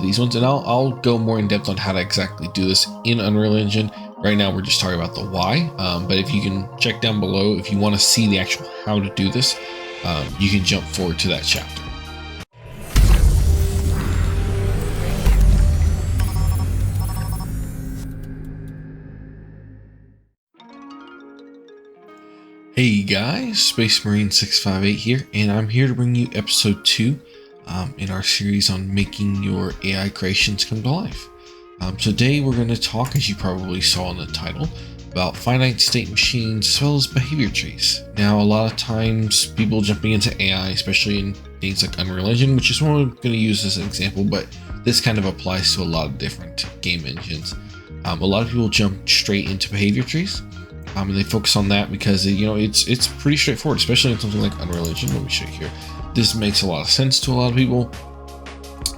these ones, and I'll go more in depth on how to exactly do this in Unreal Engine. Right now we're just talking about the why, but if you can check down below if you want to see the actual how to do this, you can jump forward to that chapter. Hey guys, Space Marine 658 here, and I'm here to bring you episode 2 in our series on making your AI creations come to life. Today we're going to talk, as you probably saw in the title, about finite state machines as well as behavior trees. Now, a lot of times people jumping into AI, especially in things like Unreal Engine, which is what I'm going to use as an example, but this kind of applies to a lot of different game engines. A lot of people jump straight into behavior trees. And they focus on that because it's pretty straightforward, especially in something like Unreal Engine. Let me show you here. This makes a lot of sense to a lot of people,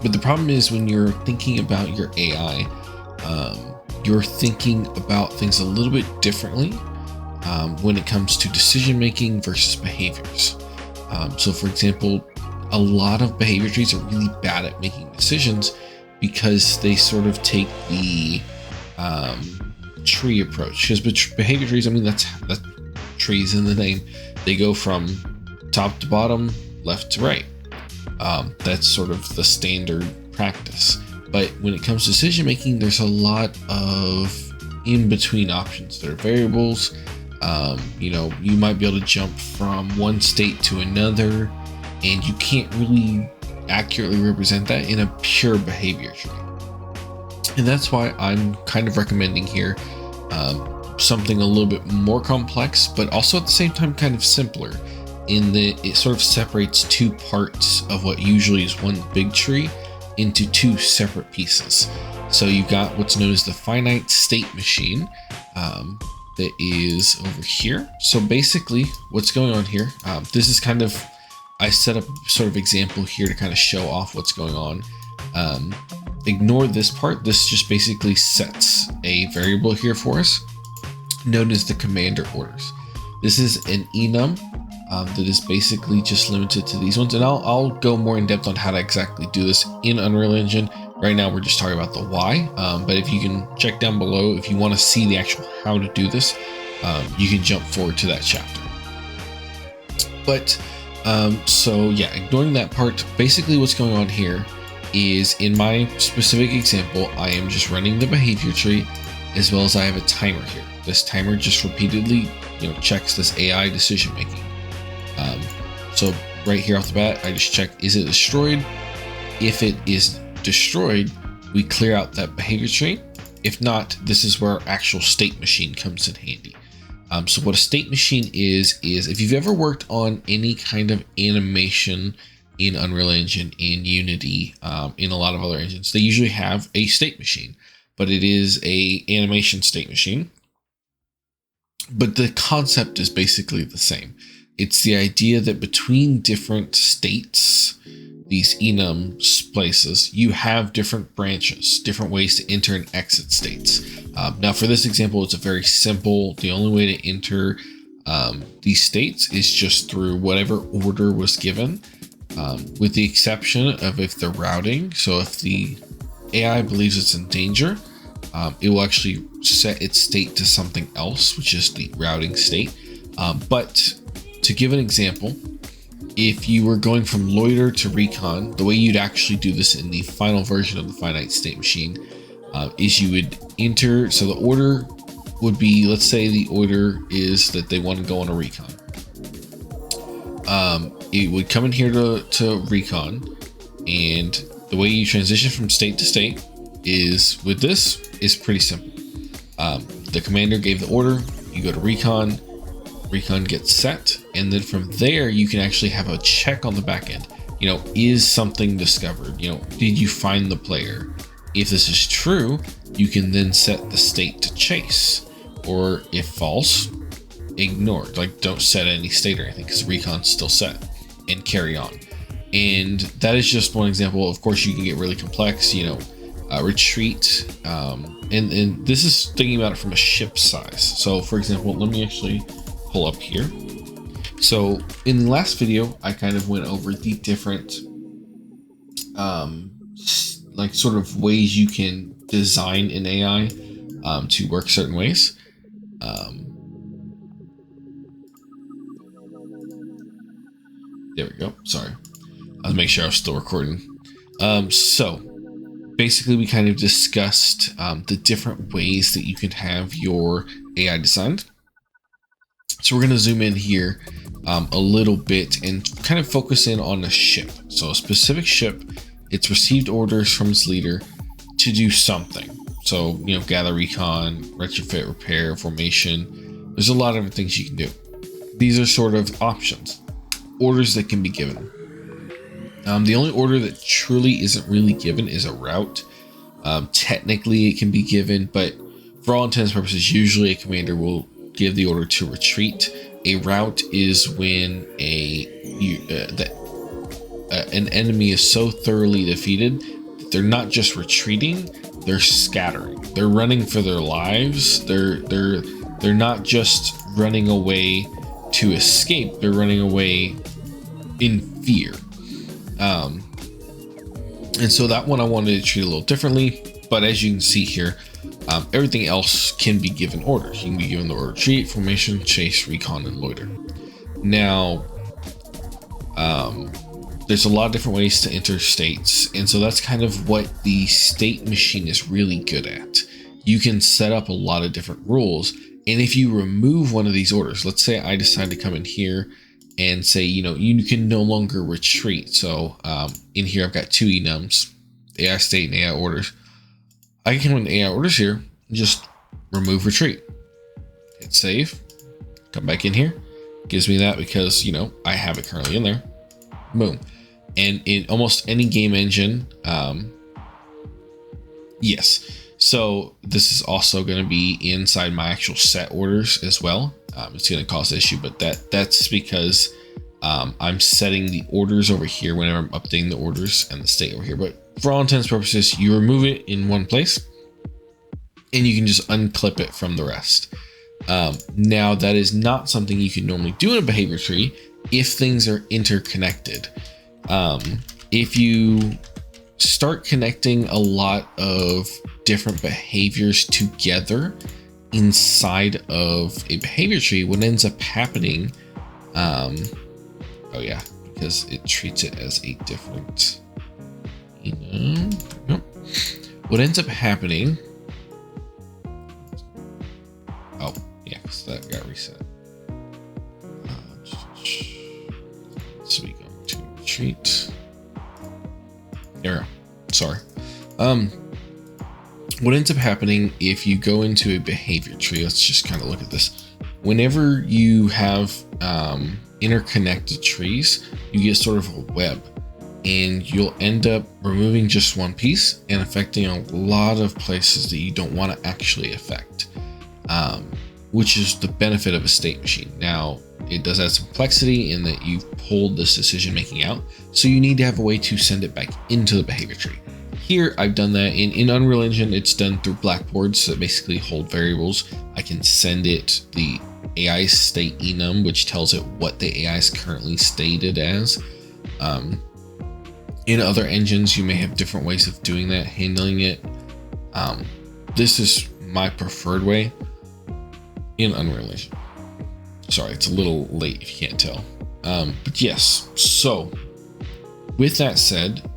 but the problem is when you're thinking about your AI, you're thinking about things a little bit differently when it comes to decision making versus behaviors. So for example, a lot of behavior trees are really bad at making decisions because they sort of take the tree approach, because behavior trees, I mean, that's trees in the name. They go from top to bottom, left to right. That's sort of the standard practice. But when it comes to decision making, there's a lot of in-between options. There are variables. You might be able to jump from one state to another, and you can't really accurately represent that in a pure behavior tree. And that's why I'm kind of recommending here something a little bit more complex, but also at the same time kind of simpler, in that it sort of separates two parts of what usually is one big tree into two separate pieces. So you've got what's known as the finite state machine that is over here. So basically what's going on here, this is kind of, I set up sort of example here to kind of show off what's going on. Ignore this part. This just basically sets a variable here for us known as the commander orders. This is an enum that is basically just limited to these ones, and I'll go more in depth on how to exactly do this in Unreal Engine. Right now we're just talking about the why, but if you can check down below if you want to see the actual how to do this, you can jump forward to that chapter. But so yeah, ignoring that part, basically what's going on here is, in my specific example, I am just running the behavior tree, as well as I have a timer here. This timer just repeatedly, checks this AI decision making. So right here off the bat, I just check, is it destroyed? If it is destroyed, we clear out that behavior tree. If not, this is where our actual state machine comes in handy. So what a state machine is if you've ever worked on any kind of animation in Unreal Engine, in Unity, in a lot of other engines, they usually have a state machine, but it is a animation state machine. But the concept is basically the same. It's the idea that between different states, these enum places, you have different branches, different ways to enter and exit states. Now for this example, it's a very simple, the only way to enter these states is just through whatever order was given. With the exception of if they're routing. So if the AI believes it's in danger, it will actually set its state to something else, which is the routing state. But to give an example, if you were going from loiter to recon, the way you'd actually do this in the final version of the finite state machine is you would enter, so the order would be, let's say the order is that they want to go on a recon. It would come in here to recon, and the way you transition from state to state is with this is pretty simple. The commander gave the order, you go to recon gets set, and then from there you can actually have a check on the back end. Is something discovered? Did you find the player? If this is true, you can then set the state to chase, or if false, ignore. Like, don't set any state or anything because recon's still set, and carry on. And that is just one example. Of course, you can get really complex, retreat. And this is thinking about it from a ship size. So for example, let me actually pull up here. So in the last video, I kind of went over the different like sort of ways you can design an AI to work certain ways. There we go. Sorry, I'll make sure I was still recording. So basically, we kind of discussed the different ways that you can have your AI designed. So we're going to zoom in here a little bit and kind of focus in on a ship. So a specific ship, it's received orders from its leader to do something. So, you know, gather recon, retrofit, repair, formation. There's a lot of different things you can do. These are sort of options, orders that can be given. The only order that truly isn't really given is a route. Technically it can be given, but for all intents and purposes, usually a commander will give the order to retreat. A route is when an enemy is so thoroughly defeated that they're not just retreating, they're scattering. They're running for their lives. They're not just running away to escape. They're running away in fear. And so that one I wanted to treat a little differently, but as you can see here, everything else can be given orders. You can be given the order retreat, formation, chase, recon, and loiter. Now, there's a lot of different ways to enter states, and so that's kind of what the state machine is really good at. You can set up a lot of different rules, and if you remove one of these orders, let's say I decide to come in here and say, you know, you can no longer retreat. So in here, I've got two enums, AI state and AI orders. I can come in AI orders here and just remove retreat. Hit save, come back in here. Gives me that because, you know, I have it currently in there. Boom. And in almost any game engine, yes. So this is also going to be inside my actual set orders as well. It's going to cause issue, but that's because I'm setting the orders over here whenever I'm updating the orders and the state over here. But for all intents and purposes, you remove it in one place and you can just unclip it from the rest. Now that is not something you can normally do in a behavior tree if things are interconnected. If you start connecting a lot of different behaviors together inside of a behavior tree, what ends up happening, oh yeah, because it treats it as a different, what ends up happening, oh yeah, because that got reset. So we go to retreat. Error. Sorry. What ends up happening if you go into a behavior tree, let's just kind of look at this. Whenever you have interconnected trees, you get sort of a web, and you'll end up removing just one piece and affecting a lot of places that you don't want to actually affect, which is the benefit of a state machine. Now, it does add some complexity in that you've pulled this decision making out, so you need to have a way to send it back into the behavior tree. Here, I've done that in Unreal Engine. It's done through blackboards that basically hold variables. I can send it the AI state enum, which tells it what the AI is currently stated as. In other engines, you may have different ways of doing that, handling it. This is my preferred way in Unreal Engine. Sorry, it's a little late if you can't tell. But yes, so with that said,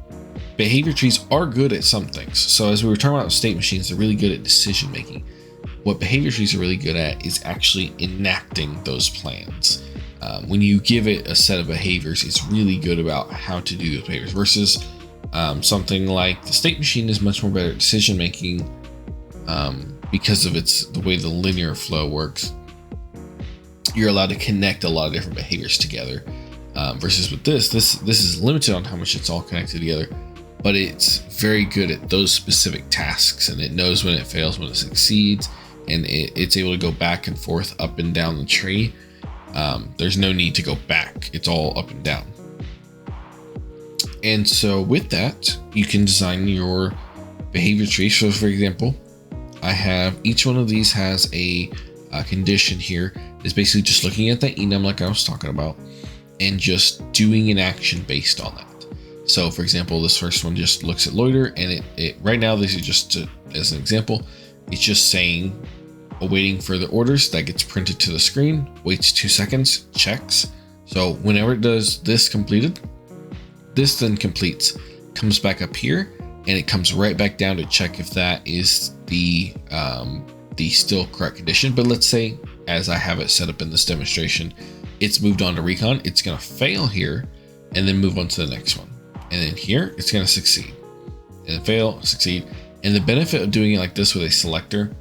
behavior trees are good at some things. So as we were talking about state machines, they're really good at decision making. What behavior trees are really good at is actually enacting those plans. When you give it a set of behaviors, it's really good about how to do those behaviors versus something like the state machine is much more better at decision making because of the way the linear flow works. You're allowed to connect a lot of different behaviors together versus with this is limited on how much it's all connected together, but it's very good at those specific tasks, and it knows when it fails, when it succeeds, and it's able to go back and forth up and down the tree. There's no need to go back. It's all up and down. And so with that, you can design your behavior tree. So for example, I have each one of these has a condition here. It's basically just looking at that enum like I was talking about and just doing an action based on that. So for example, this first one just looks at loiter, and it right now, this is just as an example, it's just saying awaiting further orders. That gets printed to the screen, waits 2 seconds, checks. So whenever it does this completed, this then completes, comes back up here, and it comes right back down to check if that is the still correct condition. But let's say, as I have it set up in this demonstration, it's moved on to recon. It's going to fail here and then move on to the next one. And then here it's going to succeed and fail, succeed. And the benefit of doing it like this with a selector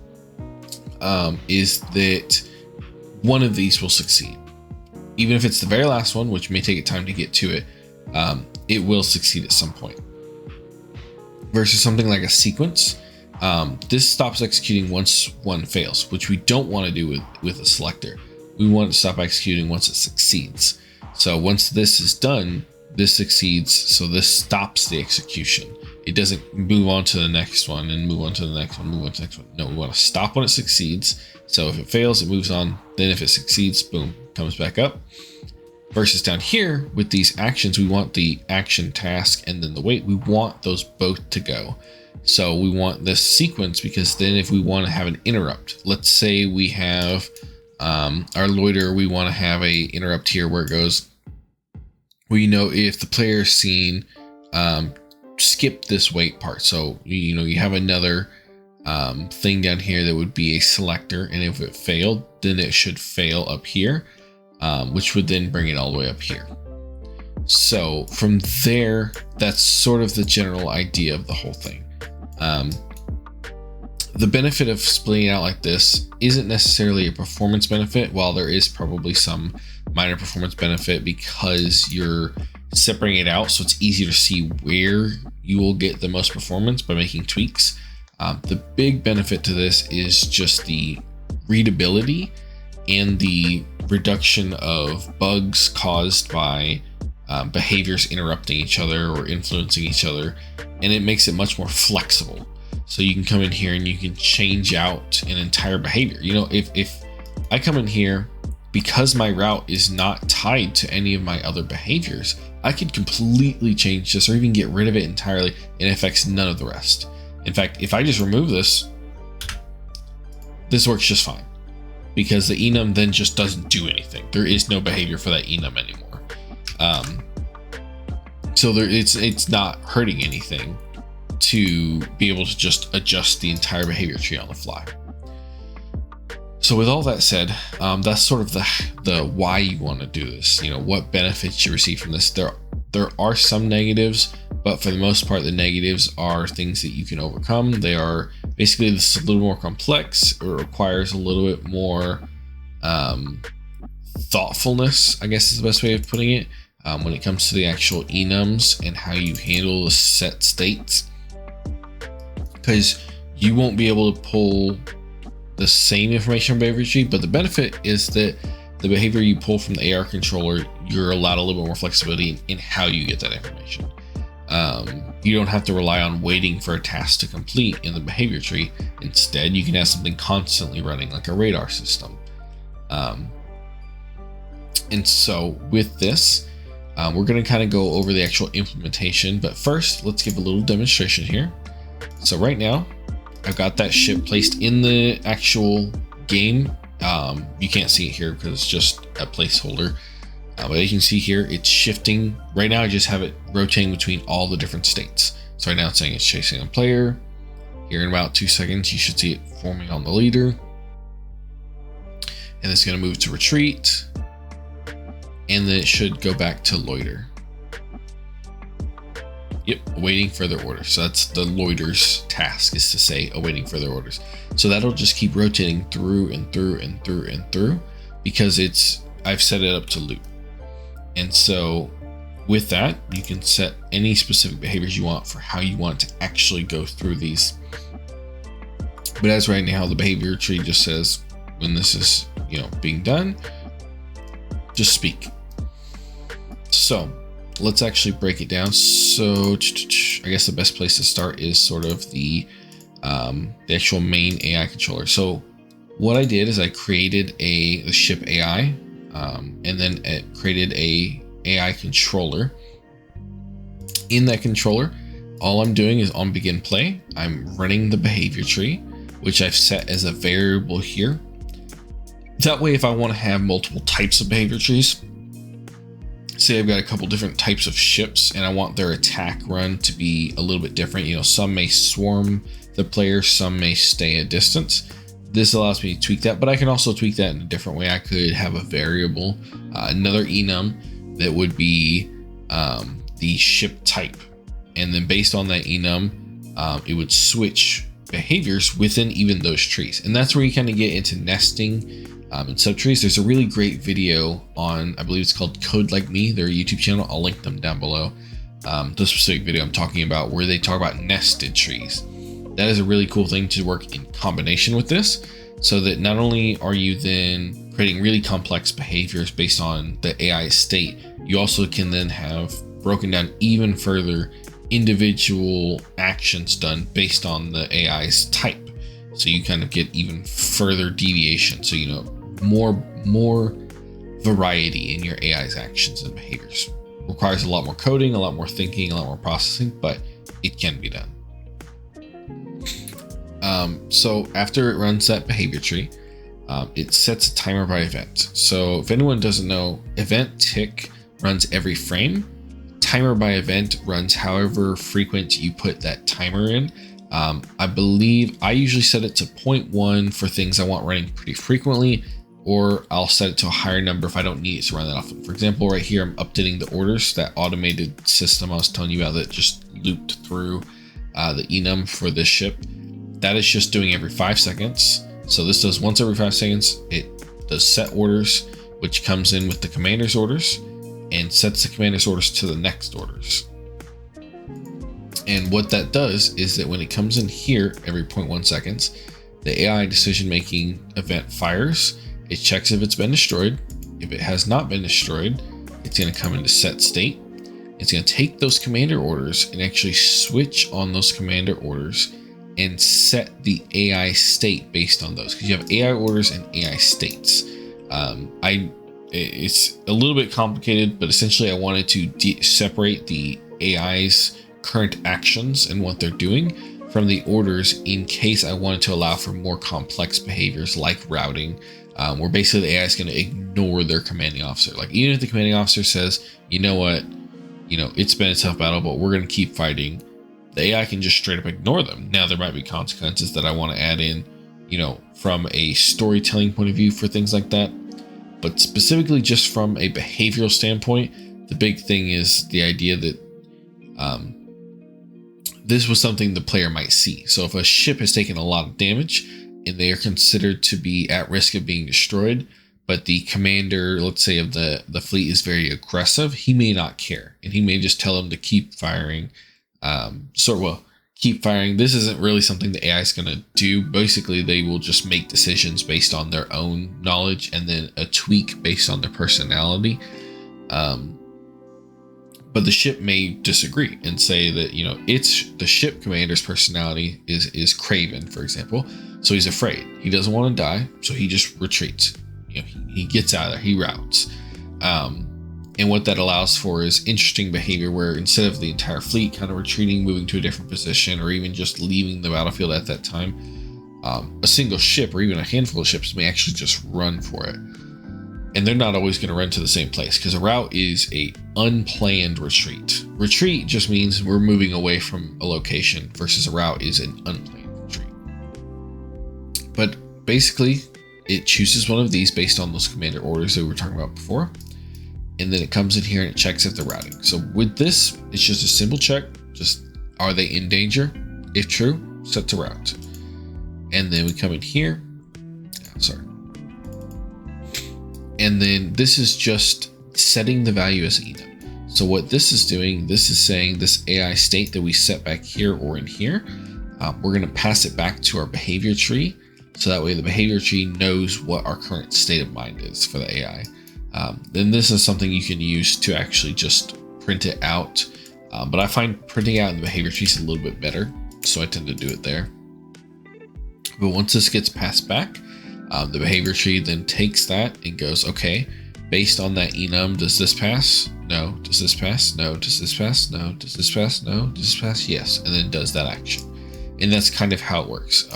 is that one of these will succeed. Even if it's the very last one, which may take it time to get to it, it will succeed at some point. Versus something like a sequence, this stops executing once one fails, which we don't want to do with a selector. We want to stop executing once it succeeds. So once this is done, this succeeds, so this stops the execution. It doesn't move on to the next one and move on to the next one, move on to the next one. No, we want to stop when it succeeds. So if it fails, it moves on. Then if it succeeds, boom, comes back up. Versus down here with these actions, we want the action, task, and then the wait. We want those both to go. So we want this sequence, because then if we want to have an interrupt, let's say we have our loiter, we want to have a interrupt here where it goes, we know if the player's seen skip this wait part. So you have another thing down here that would be a selector, and if it failed, then it should fail up here, which would then bring it all the way up here. So from there, that's sort of the general idea of the whole thing. The benefit of splitting it out like this isn't necessarily a performance benefit, while there is probably some minor performance benefit because you're separating it out, so it's easier to see where you will get the most performance by making tweaks. The big benefit to this is just the readability and the reduction of bugs caused by behaviors interrupting each other or influencing each other, and it makes it much more flexible. So you can come in here and you can change out an entire behavior. If I come in here, because my route is not tied to any of my other behaviors, I could completely change this or even get rid of it entirely, and it affects none of the rest. In fact, if I just remove this, this works just fine, because the enum then just doesn't do anything. There is no behavior for that enum anymore. So it's not hurting anything to be able to just adjust the entire behavior tree on the fly. So with all that said, that's sort of the why you want to do this. What benefits you receive from this. There are some negatives, but for the most part, the negatives are things that you can overcome. They are basically this a little more complex. It requires a little bit more thoughtfulness, I guess is the best way of putting it, when it comes to the actual enums and how you handle the set states. Because you won't be able to pull the same information from behavior tree, but the benefit is that the behavior you pull from the AR controller, you're allowed a little bit more flexibility in how you get that information. You don't have to rely on waiting for a task to complete in the behavior tree. Instead, you can have something constantly running, like a radar system. And so with this, we're going to kind of go over the actual implementation, but first let's give a little demonstration here. So right now I've got that ship placed in the actual game. You can't see it here because it's just a placeholder, but you can see here it's shifting. Right now I just have it rotating between all the different states. So right now it's saying it's chasing a player. Here in about 2 seconds you should see it forming on the leader, and it's going to move to retreat, and then it should go back to loiter. Yep, awaiting further orders. So that's the loiter's task, is to say awaiting further orders. So that'll just keep rotating through and through and through and through, because I've set it up to loop. And so with that, you can set any specific behaviors you want for how you want to actually go through these. But as right now, the behavior tree just says when this is being done, just speak. So let's actually break it down. So I guess the best place to start is sort of the actual main AI controller. So what I did is I created the ship AI, and then it created a AI controller. In that controller, all I'm doing is on begin play, I'm running the behavior tree, which I've set as a variable here. That way, if I want to have multiple types of behavior trees, say I've got a couple different types of ships and I want their attack run to be a little bit different. You know, some may swarm the player, some may stay a distance. This allows me to tweak that, but I can also tweak that in a different way. I could have a variable, another enum that would be the ship type. And then based on that enum, it would switch behaviors within even those trees. And that's where you kind of get into nesting and subtrees. There's a really great video on, I believe it's called Code Like Me, their YouTube channel. I'll link them down below. The specific video I'm talking about, where they talk about nested trees. That is a really cool thing to work in combination with this, so that not only are you then creating really complex behaviors based on the AI state, you also can then have broken down even further individual actions done based on the AI's type. So you kind of get even further deviation. So, you know, more variety in your AI's actions and behaviors. Requires a lot more coding, a lot more thinking, a lot more processing, but it can be done. So after it runs that behavior tree, it sets a timer by event. So if anyone doesn't know, event tick runs every frame. Timer by event runs however frequent you put that timer in. I believe I usually set it to 0.1 for things I want running pretty frequently, or I'll set it to a higher number if I don't need it to run that often. For example, right here, I'm updating the orders, that automated system I was telling you about that just looped through the enum for this ship. That is just doing every 5 seconds. So this does once every 5 seconds. It does set orders, which comes in with the commander's orders and sets the commander's orders to the next orders. And what that does is that when it comes in here every 0.1 seconds, the AI decision-making event fires. It checks if it's been destroyed. If it has not been destroyed, it's going to come into set state. It's going to take those commander orders and actually switch on those commander orders and set the AI state based on those, because you have AI orders and AI states. It's a little bit complicated, but essentially I wanted to separate the AI's current actions and what they're doing from the orders in case I wanted to allow for more complex behaviors like routing, where basically the AI is going to ignore their commanding officer. Like, even if the commanding officer says, you know what, you know, it's been a tough battle, but we're going to keep fighting, the AI can just straight up ignore them. Now, there might be consequences that I want to add in, you know, from a storytelling point of view for things like that. But specifically just from a behavioral standpoint, the big thing is the idea that this was something the player might see. So if a ship has taken a lot of damage and they are considered to be at risk of being destroyed, but the commander, let's say, of the fleet is very aggressive, he may not care. And he may just tell them to keep firing. Keep firing. This isn't really something the AI is going to do. Basically, they will just make decisions based on their own knowledge and then a tweak based on their personality. But the ship may disagree and say that, you know, it's the ship commander's personality is craven, for example. So he's afraid. He doesn't want to die, so he just retreats. You know, he gets out of there. He routes. And what that allows for is interesting behavior where instead of the entire fleet kind of retreating, moving to a different position, or even just leaving the battlefield at that time, a single ship or even a handful of ships may actually just run for it. And they're not always going to run to the same place, because a route is a unplanned retreat. Retreat just means we're moving away from a location, versus a route is an unplanned retreat. But basically, it chooses one of these based on those commander orders that we were talking about before. And then it comes in here and it checks if they're routing. So with this, it's just a simple check. Just, are they in danger? If true, set to route. And then we come in here. And then this is just setting the value as enum. So what this is doing, this is saying this AI state that we set back here or in here, we're going to pass it back to our behavior tree. So that way the behavior tree knows what our current state of mind is for the AI. Then this is something you can use to actually just print it out. But I find printing out in the behavior tree is a little bit better, so I tend to do it there. But once this gets passed back, the behavior tree then takes that and goes, okay, based on that enum. Does this pass? No. Does this pass? No. Does this pass? No. Does this pass? No. Does this pass? Yes. And then does that action. And that's kind of how it works.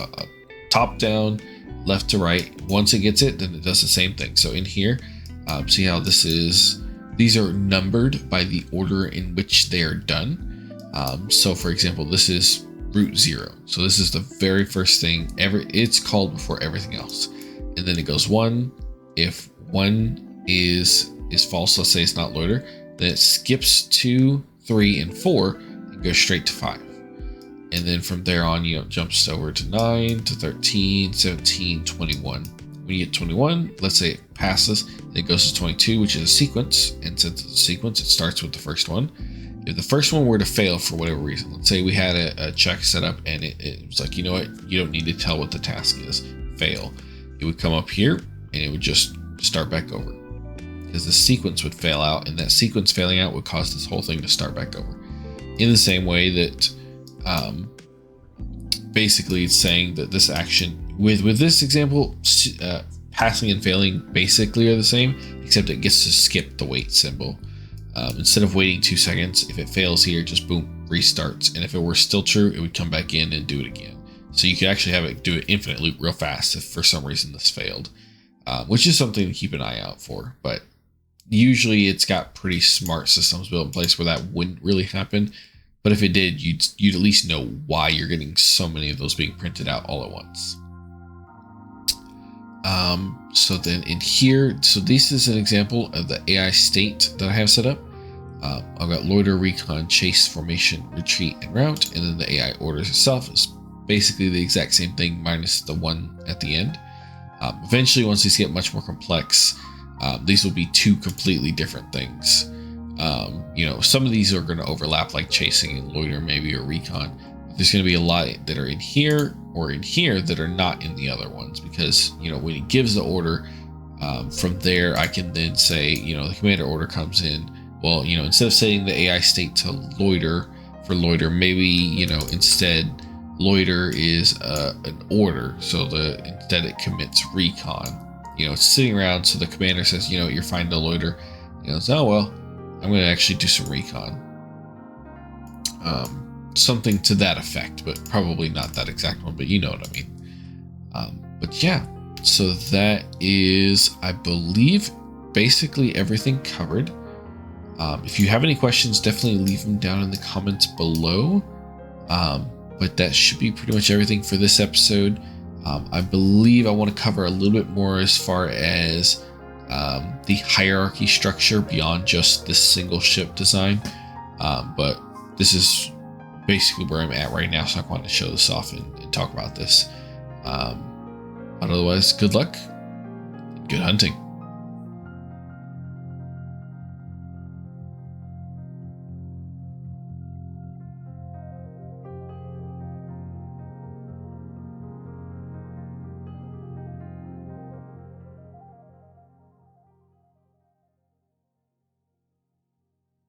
Top down, left to right. Once it gets it, then it does the same thing. So in here, see how this is, these are numbered by the order in which they are done. So for example, this is root 0. So this is the very first thing it's called before everything else. And then it goes 1. If 1 is false, let's say it's not loiter, then it skips 2, 3, and 4 and goes straight to 5. And then from there on, jumps over to 9, to 13, 17, 21. When you get 21, let's say it passes, then it goes to 22, which is a sequence. And since it's a sequence, it starts with the first one. If the first one were to fail for whatever reason, let's say we had a check set up and it was like, you know what, you don't need to tell what the task is, fail. It would come up here and it would just start back over. Because the sequence would fail out, and that sequence failing out would cause this whole thing to start back over. In the same way that basically it's saying that this action, with this example, passing and failing basically are the same, except it gets to skip the wait symbol. Instead of waiting 2 seconds, if it fails here, just boom, restarts. And if it were still true, it would come back in and do it again. So you could actually have it do an infinite loop real fast if for some reason this failed, which is something to keep an eye out for. But usually it's got pretty smart systems built in place where that wouldn't really happen. But if it did, you'd at least know why you're getting so many of those being printed out all at once. So then in here, so this is an example of the AI state that I have set up. I've got loiter, recon, chase, formation, retreat, and route. And then the AI orders itself is basically the exact same thing minus the 1 at the end. Eventually, once these get much more complex, these will be 2 completely different things. Some of these are going to overlap, like chasing and loiter maybe, or recon. There's going to be a lot that are in here or in here that are not in the other ones, because when it gives the order, from there I can then say, the commander order comes in. Well, instead of setting the AI state to loiter for loiter, maybe instead loiter is an order, so instead it commits recon. It's sitting around, so the commander says, you're fine to loiter. Oh well, I'm going to actually do some recon. Something to that effect, but probably not that exact one, but you know what I mean. But yeah, so that is, I believe, basically everything covered. If you have any questions, definitely leave them down in the comments below. But that should be pretty much everything for this episode. I believe I want to cover a little bit more as far as the hierarchy structure beyond just this single ship design. But this is basically where I'm at right now, so I wanted to show this off and talk about this. But otherwise, good luck, good hunting.